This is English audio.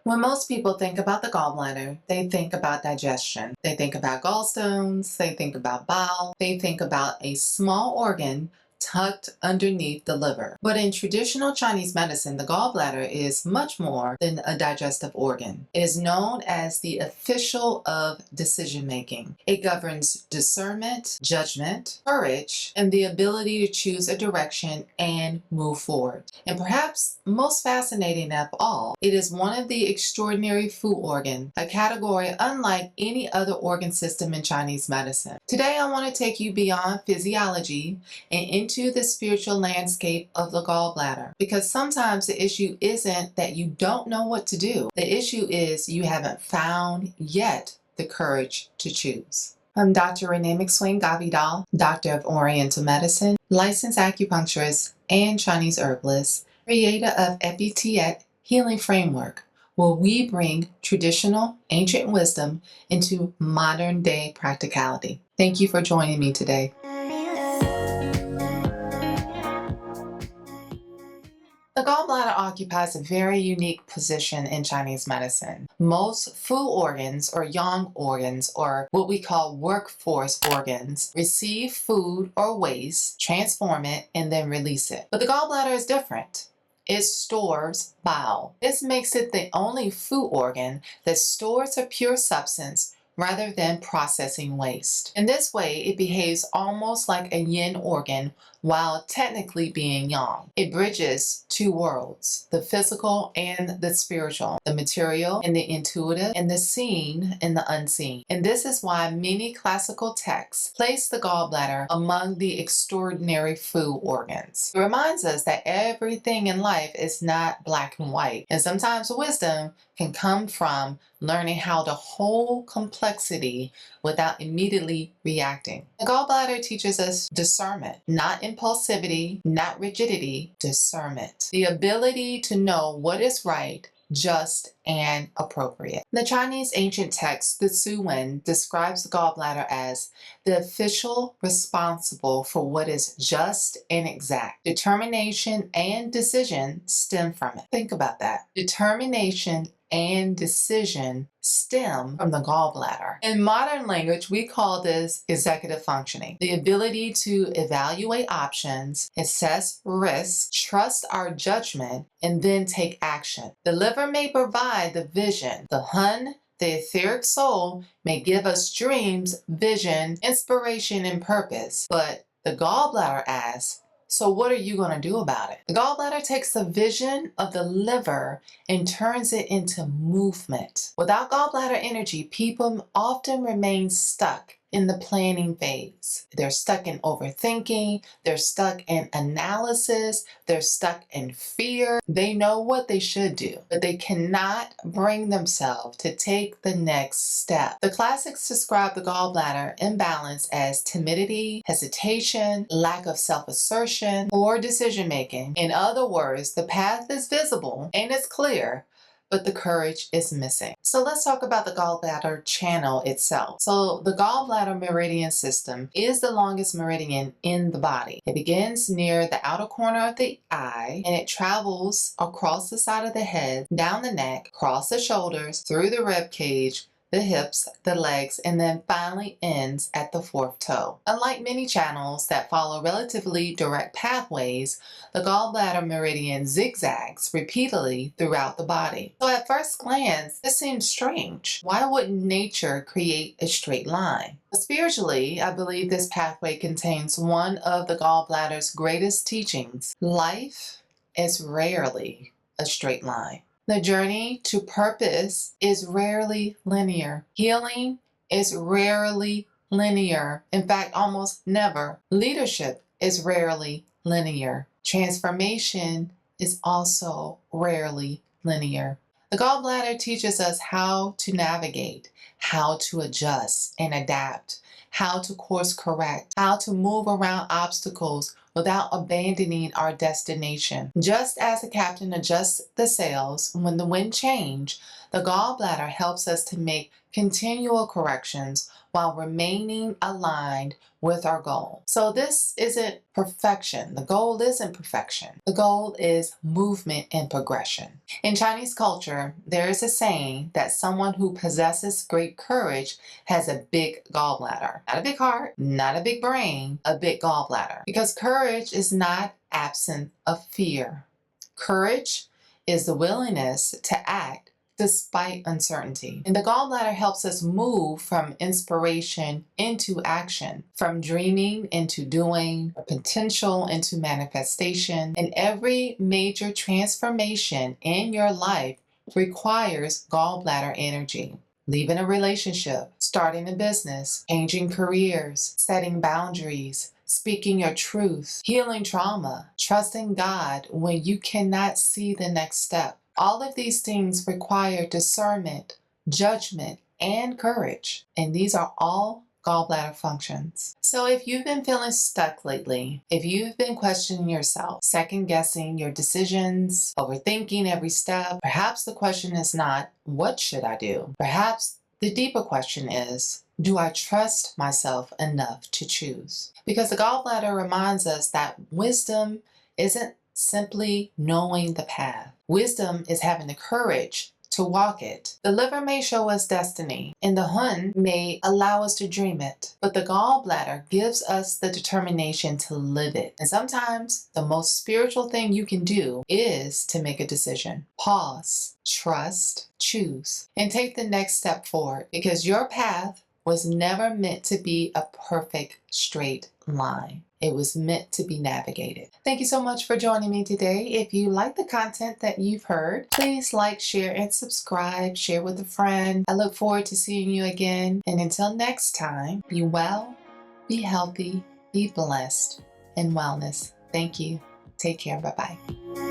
When most people think about the gallbladder, they think about digestion. They think about gallstones, they think about bile, they think about a small organ tucked underneath the liver. But in traditional Chinese medicine, the gallbladder is much more than a digestive organ. It is known as the official of decision making. It governs discernment, judgment, courage, and the ability to choose a direction and move forward. And perhaps most fascinating of all, it is one of the extraordinary food organs, a category unlike any other organ system in Chinese medicine. Today, I want to take you beyond physiology and into the spiritual landscape of the gallbladder, because sometimes the issue isn't that you don't know what to do. The issue is you haven't found yet the courage to choose. I'm Dr. Renee McSwain-Ghavidel, Doctor of Oriental Medicine, licensed acupuncturist and Chinese herbalist, creator of Epitiet Healing Framework, where we bring traditional ancient wisdom into modern day practicality. Thank you for joining me today. The gallbladder occupies a very unique position in Chinese medicine. Most food organs or yang organs, or what we call workforce organs, receive food or waste, transform it, and then release it. But the gallbladder is different. It stores bile. This makes it the only food organ that stores a pure substance rather than processing waste. In this way, it behaves almost like a yin organ while technically being yang. It bridges two worlds, the physical and the spiritual, the material and the intuitive, and the seen and the unseen. And this is why many classical texts place the gallbladder among the extraordinary food organs. It reminds us that everything in life is not black and white, and sometimes wisdom can come from learning how to hold complexity without immediately reacting. The gallbladder teaches us discernment, not impulsivity, not rigidity, discernment. The ability to know what is right, just, and appropriate. The Chinese ancient text, the Suwen, describes the gallbladder as the official responsible for what is just and exact. Determination and decision stem from it. Think about that. Determination and decision stem from the gallbladder. In modern language, we call this executive functioning. The ability to evaluate options, assess risks, trust our judgment, and then take action. The liver may provide the vision. The Hun, the etheric soul, may give us dreams, vision, inspiration, and purpose. But the gallbladder asks, so what are you going to do about it? The gallbladder takes the vision of the liver and turns it into movement. Without gallbladder energy, people often remain stuck in the planning phase. They're stuck in overthinking, they're stuck in analysis, they're stuck in fear. They know what they should do, but they cannot bring themselves to take the next step. The classics describe the gallbladder imbalance as timidity, hesitation, lack of self-assertion, poor decision-making. In other words, the path is visible and it's clear, but the courage is missing. So let's talk about the gallbladder channel itself. So the gallbladder meridian system is the longest meridian in the body. It begins near the outer corner of the eye, and it travels across the side of the head, down the neck, across the shoulders, through the rib cage, the hips, the legs, and then finally ends at the fourth toe. Unlike many channels that follow relatively direct pathways, the gallbladder meridian zigzags repeatedly throughout the body. So at first glance, this seems strange. Why wouldn't nature create a straight line? But spiritually, I believe this pathway contains one of the gallbladder's greatest teachings. Life is rarely a straight line. The journey to purpose is rarely linear. Healing is rarely linear. In fact, almost never. Leadership is rarely linear. Transformation is also rarely linear. The gallbladder teaches us how to navigate, how to adjust and adapt, how to course correct, how to move around obstacles without abandoning our destination. Just as the captain adjusts the sails when the wind changes, the gallbladder helps us to make continual corrections while remaining aligned with our goal. So this isn't perfection. The goal isn't perfection. The goal is movement and progression. In Chinese culture, there is a saying that someone who possesses great courage has a big gallbladder. Not a big heart, not a big brain, a big gallbladder. Because courage is not absent of fear. Courage is the willingness to act despite uncertainty. And the gallbladder helps us move from inspiration into action, from dreaming into doing, potential into manifestation. And every major transformation in your life requires gallbladder energy. Leaving a relationship, starting a business, changing careers, setting boundaries, speaking your truth, healing trauma, trusting God when you cannot see the next step. All of these things require discernment, judgment, and courage. And these are all gallbladder functions. So if you've been feeling stuck lately, if you've been questioning yourself, second guessing your decisions, overthinking every step, perhaps the question is not, what should I do? Perhaps the deeper question is, do I trust myself enough to choose? Because the gallbladder reminds us that wisdom isn't simply knowing the path. Wisdom is having the courage to walk it. The liver may show us destiny, and the Hun may allow us to dream it, but the gallbladder gives us the determination to live it. And sometimes the most spiritual thing you can do is to make a decision. Pause, trust, choose, and take the next step forward, because your path was never meant to be a perfect straight line. It was meant to be navigated. Thank you so much for joining me today. If you like the content that you've heard, please like, share, and subscribe. Share with a friend. I look forward to seeing you again. And until next time, be well, be healthy, be blessed, and wellness. Thank you. Take care. Bye-bye.